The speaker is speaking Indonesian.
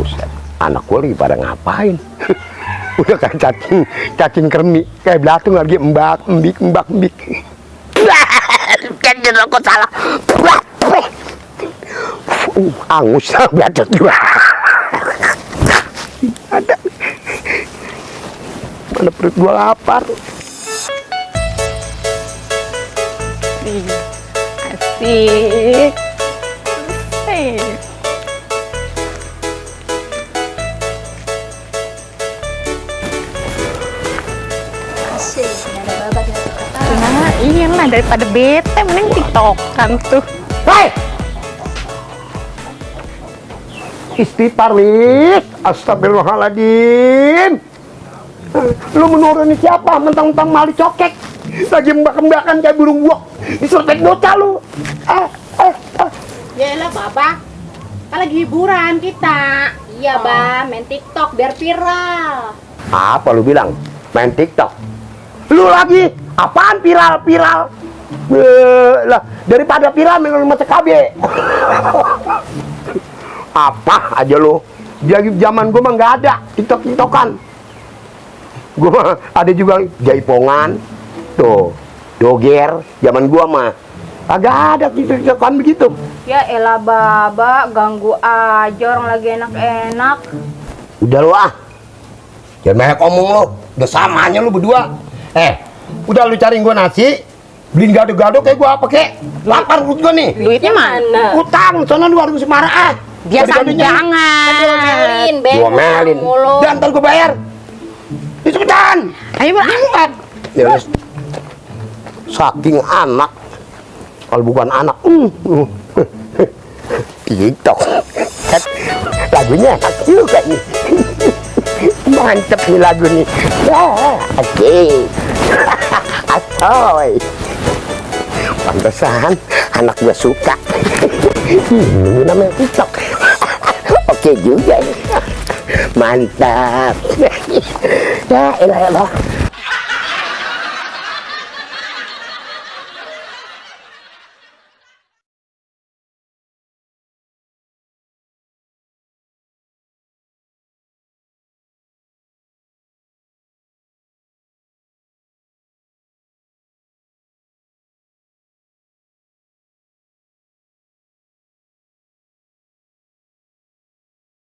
Buset, anak gue lagi pada ngapain? Udah kayak cacing kremi, kayak belatung lagi embak. Kan jeruk salah. Angus bacot juga. Ada. Mana perut gua lapar. Asik. Nah, iyalah daripada bete mending tiktokan tuh. Hei! Istighfar, Lik. Astagfirullahaladzim. Lu menuruni siapa? Mentang-mentang mali cokek. Lagi mbak-mbakan kayak burung buak. Diserpek bocah lu. Ya elah, Baba. Kan lagi hiburan kita. Iya, Bang. Main TikTok biar viral. Apa lu bilang? Main TikTok? Lu lagi? Apaan viral? Lah, daripada viral main rumah CKB. Apa aja lu? Jadi zaman gua mah nggak ada TikTok-TikTokan. Gua mah ada juga jaipongan. Tuh, doger. Zaman gua mah agak ada TikTok-TikTokan begitu. Ya elah, Baba. Ganggu aja orang lagi enak-enak. Udah lu ah. Jangan banyak omong lu. Udah samanya lu berdua. Udah lu cariin gua nasi. Beliin gado-gado kayak gua apa kek? Lapar perut gua nih. Duitnya mana? Utang, sono lu warung Semarang ah. Dia samjangan. Gua melin. Dan ntar gua bayar. Cepetan. Ayo berangkat. Ya wes. Saking anak. Kalau bukan anak. TikTok. Lagunya enak juga nih. Mantep nih lagu nih. Oke. Atoy. Pantesan anak gua suka. Ini namanya TikTok. Oke juga nih. Mantap. Ya elah.